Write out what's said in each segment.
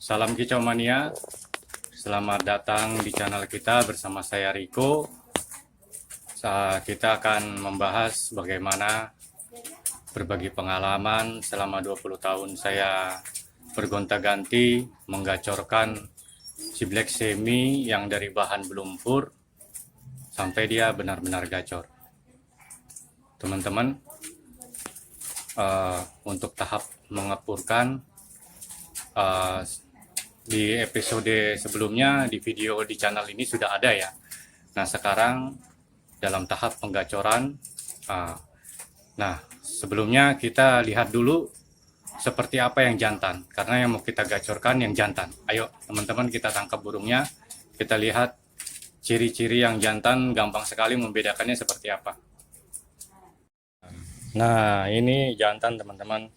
Salam Kicau Mania, selamat datang di channel kita bersama saya Riko. Kita akan membahas bagaimana berbagi pengalaman selama 20 tahun saya bergonta-ganti menggacorkan si Black Semi yang dari bahan belumpur sampai dia benar-benar gacor. Teman-teman, untuk tahap mengepurkan, di episode sebelumnya di video di channel ini sudah ada ya. Nah, sekarang dalam tahap penggacoran. Nah, sebelumnya kita lihat dulu seperti apa yang jantan, karena yang mau kita gacorkan yang jantan. Ayo teman-teman, kita tangkap burungnya, kita lihat ciri-ciri yang jantan, gampang sekali membedakannya seperti apa. Nah, ini jantan teman-teman,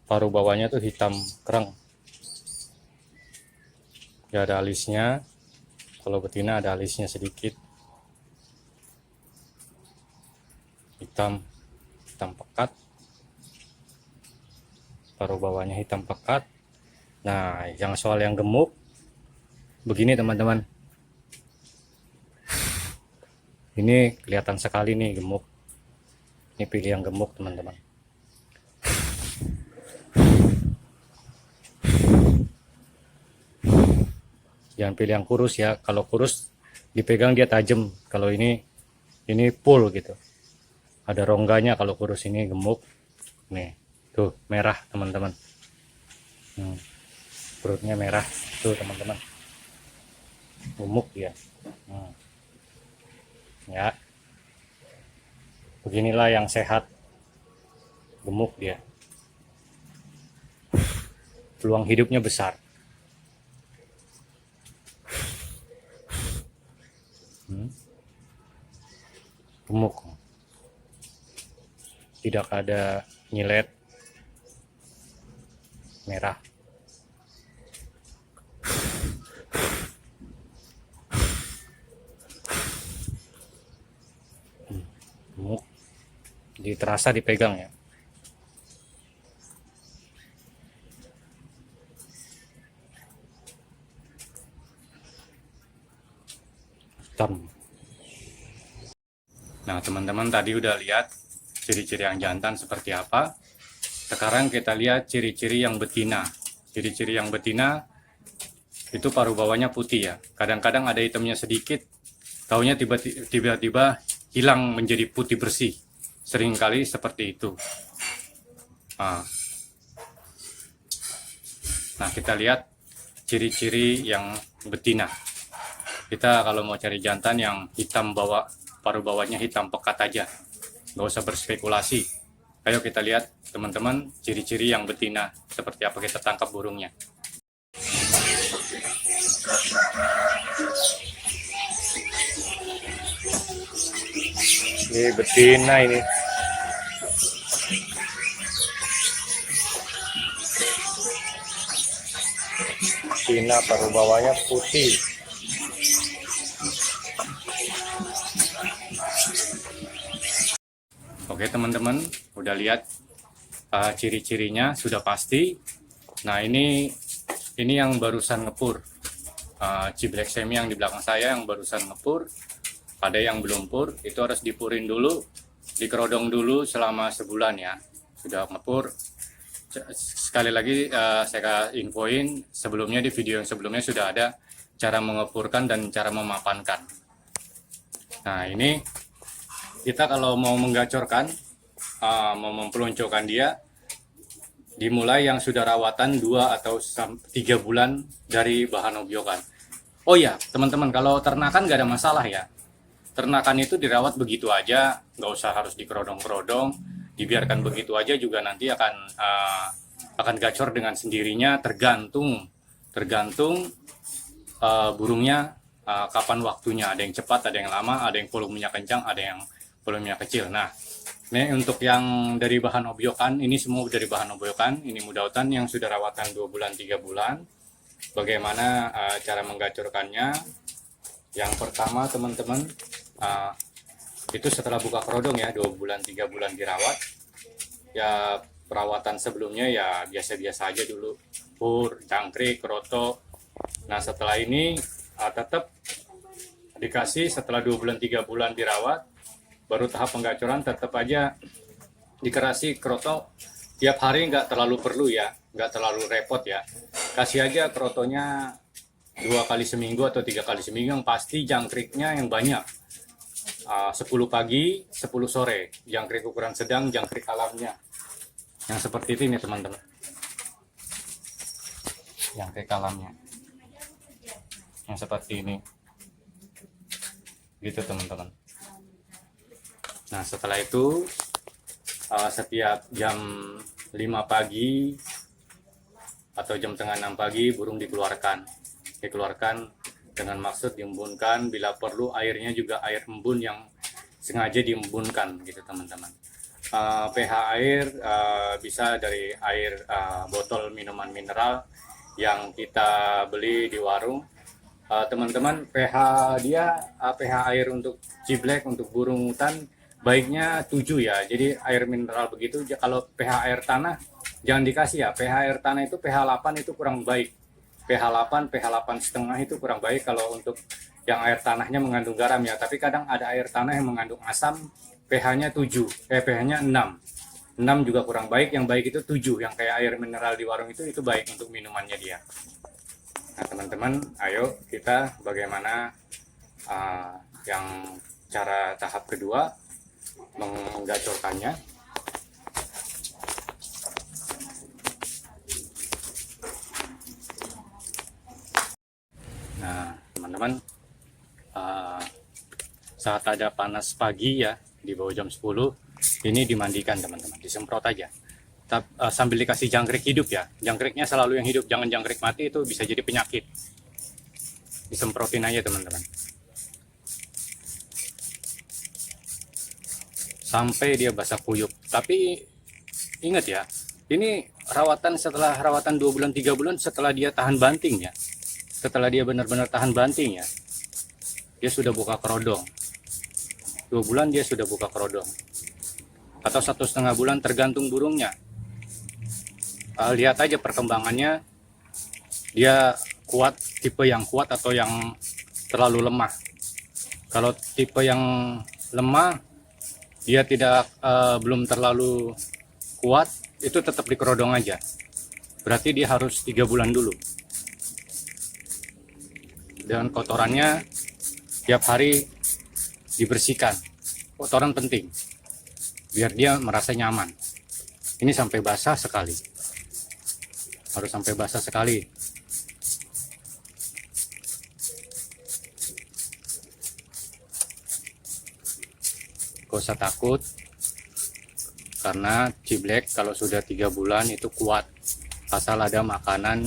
paruh bawahnya tuh hitam kereng, ya ada alisnya. Kalau betina ada alisnya sedikit, hitam pekat, paruh bawahnya hitam pekat. Nah, yang soal yang gemuk begini teman-teman, ini kelihatan sekali nih gemuk. Ini pilih yang gemuk teman-teman. Jangan pilih yang kurus ya, kalau kurus dipegang dia tajam, kalau ini full gitu, ada rongganya. Kalau kurus ini gemuk nih, tuh merah teman-teman. Perutnya merah tuh teman-teman, gemuk dia. Ya, beginilah yang sehat, gemuk dia, peluang hidupnya besar. Gemuk, tidak ada nyilet, merah. Gemuk, jadi terasa dipegang ya. Hitam. Nah teman-teman, tadi udah lihat ciri-ciri yang jantan seperti apa. Sekarang kita lihat ciri-ciri yang betina. Ciri-ciri yang betina itu paruh bawahnya putih ya. Kadang-kadang ada hitamnya sedikit, taunya tiba-tiba hilang menjadi putih bersih. Seringkali seperti itu. Nah, kita lihat ciri-ciri yang betina. Kita kalau mau cari jantan yang hitam paruh bawahnya hitam pekat aja, nggak usah berspekulasi. Ayo kita lihat teman-teman ciri-ciri yang betina seperti apa, kita tangkap burungnya. Ini betina ini. Betina paruh bawahnya putih. Oke teman-teman, udah lihat ciri-cirinya sudah pasti. Nah ini yang barusan ngepur, Black Semi yang di belakang saya yang barusan ngepur. Ada yang belum pur, itu harus dipurin dulu, dikerodong dulu selama sebulan ya. Sudah ngepur. Sekali lagi saya infoin, sebelumnya di video yang sebelumnya sudah ada cara mengepurkan dan cara memapankan. Nah ini kita kalau mau menggacorkan, mau mempeluncurkan dia, dimulai yang sudah rawatan 2 atau 3 bulan dari bahan obyokan. Oh ya teman-teman, kalau ternakan nggak ada masalah ya. Ternakan itu dirawat begitu aja, nggak usah harus dikerodong-kerodong, dibiarkan begitu aja juga nanti akan gacor dengan sendirinya, tergantung burungnya kapan waktunya. Ada yang cepat, ada yang lama, ada yang volumenya kencang, ada yang volumenya kecil. Nah, ini untuk yang dari bahan obyokan, ini semua dari bahan obyokan. Ini mudautan yang sudah rawatan 2 bulan 3 bulan. Bagaimana cara menggacorkannya? Yang pertama teman-teman, itu setelah buka kerodong ya, 2 bulan 3 bulan dirawat ya. Perawatan sebelumnya ya biasa-biasa aja dulu, pur, jangkrik, kroto. Nah setelah ini tetap dikasih setelah 2 bulan 3 bulan dirawat, baru tahap penggacoran tetap aja dikerasi kroto tiap hari, nggak terlalu perlu ya, nggak terlalu repot ya. Kasih aja krotonya 2 kali seminggu atau 3 kali seminggu, yang pasti jangkriknya yang banyak. 10 pagi, 10 sore, jangkrik ukuran sedang, jangkrik alamnya. Yang seperti ini teman-teman. Jangkrik alamnya. Yang seperti ini. Gitu teman-teman. Nah setelah itu setiap jam 5 pagi atau jam tengah 6 pagi burung dikeluarkan dengan maksud diembunkan, bila perlu airnya juga air embun yang sengaja diembunkan gitu teman-teman. pH air bisa dari air botol minuman mineral yang kita beli di warung. Teman-teman, pH air untuk ciblek, untuk burung hutan baiknya 7 ya. Jadi air mineral begitu. Kalau pH air tanah jangan dikasih ya. pH air tanah itu pH 8 itu kurang baik. pH 8 itu kurang baik kalau untuk yang air tanahnya mengandung garam ya. Tapi kadang ada air tanah yang mengandung asam, pH-nya 7, pH-nya 6. 6 juga kurang baik, yang baik itu 7. Yang kayak air mineral di warung itu baik untuk minumannya dia. Nah teman-teman, ayo kita bagaimana yang cara tahap kedua menggacorkannya. Nah teman-teman, saat ada panas pagi ya, di bawah jam 10, ini dimandikan teman-teman, disemprot aja. Sambil dikasih jangkrik hidup ya, jangkriknya selalu yang hidup, jangan jangkrik mati, itu bisa jadi penyakit. Disemprotin aja teman-teman sampai dia basah kuyup. Tapi ingat ya, ini setelah rawatan 2 bulan 3 bulan setelah dia tahan banting ya, setelah dia benar-benar tahan banting ya, dia sudah buka kerodong. 2 bulan dia sudah buka kerodong, atau 1,5 bulan tergantung burungnya. Lihat aja perkembangannya, dia kuat, tipe yang kuat atau yang terlalu lemah. Kalau tipe yang lemah, dia belum terlalu kuat, itu tetap di kerodong aja. Berarti dia harus 3 bulan dulu. Dan kotorannya tiap hari dibersihkan. Kotoran penting biar dia merasa nyaman. Ini sampai basah sekali. Harus sampai basah sekali. Gak usah takut, karena ciblek kalau sudah 3 bulan itu kuat, asal ada makanan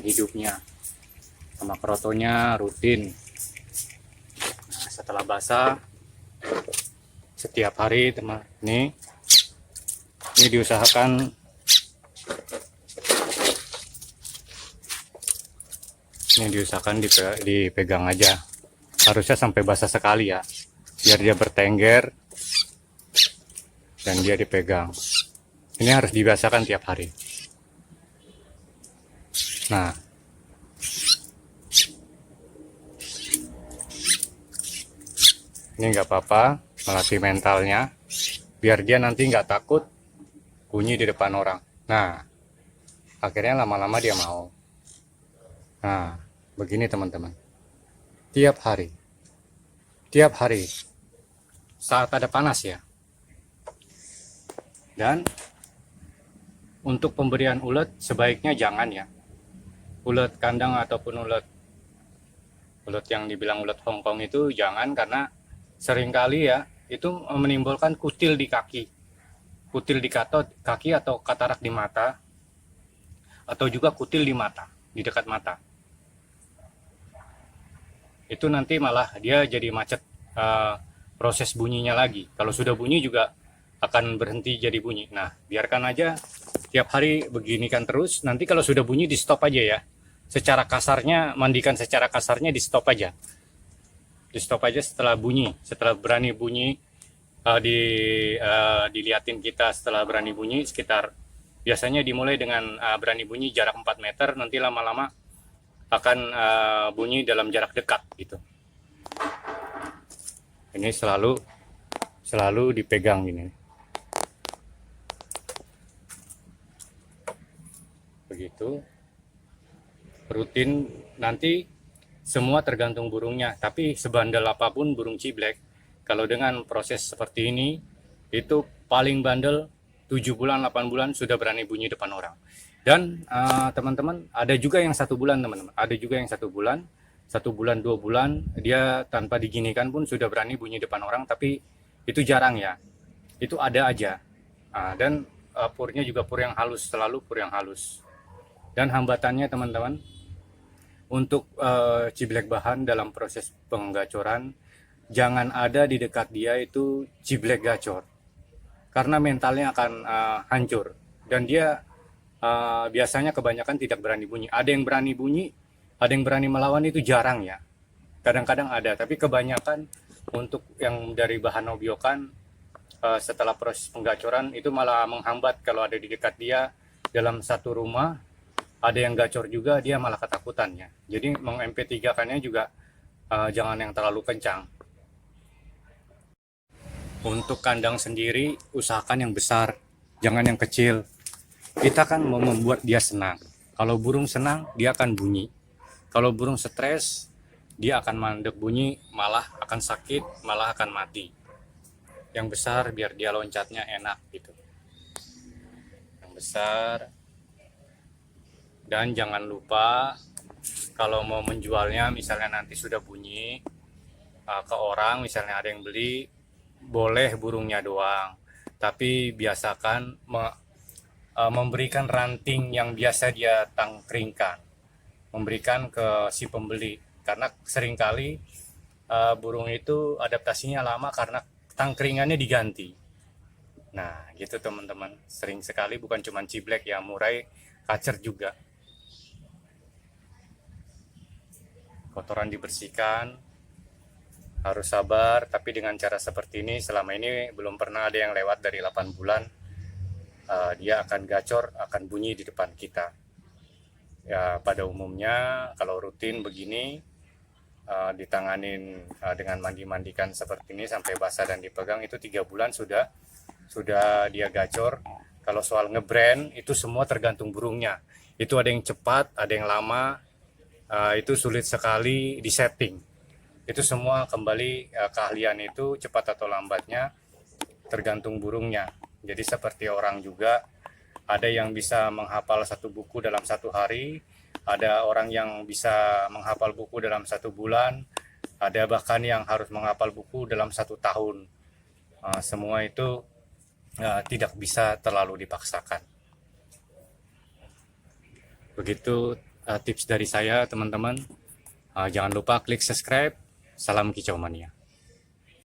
hidupnya. Sama krotonya rutin. Nah, setelah basah setiap hari teman, ini diusahakan dipegang aja, harusnya sampai basah sekali ya, biar dia bertengger dan dia dipegang. Ini harus dibiasakan tiap hari. Nah ini nggak apa-apa, melatih mentalnya biar dia nanti nggak takut bunyi di depan orang. Nah akhirnya lama-lama dia mau. Nah begini teman-teman, tiap hari saat ada panas ya. Dan untuk pemberian ulet sebaiknya jangan ya, ulet kandang ataupun ulet yang dibilang ulet Hongkong itu jangan, karena seringkali ya itu menimbulkan kutil di kaki, atau katarak di mata, atau juga kutil di mata, di dekat mata. Itu nanti malah dia jadi macet proses bunyinya lagi. Kalau sudah bunyi juga akan berhenti jadi bunyi. Nah biarkan aja tiap hari beginikan terus. Nanti kalau sudah bunyi di stop aja ya, secara kasarnya, mandikan secara kasarnya, di stop aja. Di stop aja setelah bunyi, setelah berani bunyi, diliatin kita setelah berani bunyi sekitar biasanya dimulai dengan berani bunyi jarak 4 meter, nanti lama-lama akan bunyi dalam jarak dekat gitu. Ini selalu dipegang gini. Begitu. Rutin, nanti semua tergantung burungnya, tapi sebandel apapun burung ciblek, kalau dengan proses seperti ini, itu paling bandel 7 bulan, 8 bulan sudah berani bunyi depan orang. Dan teman-teman, ada juga yang 1 bulan teman-teman, ada juga yang 1 bulan, 1 bulan, 2 bulan, dia tanpa diginikan pun sudah berani bunyi depan orang, tapi itu jarang ya, itu ada aja. Dan purnya juga pur yang halus, selalu pur yang halus. Dan hambatannya teman-teman, untuk ciblek bahan dalam proses penggacoran, jangan ada di dekat dia itu ciblek gacor, karena mentalnya akan hancur. Dan dia biasanya kebanyakan tidak berani bunyi. Ada yang berani bunyi, ada yang berani melawan, itu jarang ya. Kadang-kadang ada, tapi kebanyakan untuk yang dari bahan obyokan setelah proses penggacoran itu malah menghambat. Kalau ada di dekat dia dalam satu rumah, ada yang gacor juga, dia malah ketakutannya. Jadi meng-MP3-kannya juga jangan yang terlalu kencang. Untuk kandang sendiri, usahakan yang besar, jangan yang kecil. Kita kan mau membuat dia senang. Kalau burung senang, dia akan bunyi. Kalau burung stres, dia akan mandek bunyi, malah akan sakit, malah akan mati. Yang besar biar dia loncatnya enak gitu. Yang besar. Dan jangan lupa kalau mau menjualnya, misalnya nanti sudah bunyi ke orang, misalnya ada yang beli, boleh burungnya doang, tapi biasakan memberikan ranting yang biasa dia tangkringkan, memberikan ke si pembeli, karena seringkali burung itu adaptasinya lama karena tangkringannya diganti. Nah gitu teman-teman, sering sekali, bukan cuma ciblek ya, murai, kacer juga. Kotoran dibersihkan, harus sabar, tapi dengan cara seperti ini selama ini belum pernah ada yang lewat dari 8 bulan dia akan gacor, akan bunyi di depan kita. Ya pada umumnya kalau rutin begini ditanganin dengan mandi-mandikan seperti ini sampai basah dan dipegang, itu 3 bulan sudah dia gacor. Kalau soal ngebrand itu semua tergantung burungnya. Itu ada yang cepat, ada yang lama. Itu sulit sekali disetting. Itu semua kembali keahlian itu cepat atau lambatnya tergantung burungnya. Jadi seperti orang juga, ada yang bisa menghafal 1 buku dalam 1 hari, ada orang yang bisa menghafal buku dalam 1 bulan, ada bahkan yang harus menghafal buku dalam 1 tahun. Semua itu tidak bisa terlalu dipaksakan. Begitu tips dari saya teman-teman. Jangan lupa klik subscribe. Salam Kicau Mania.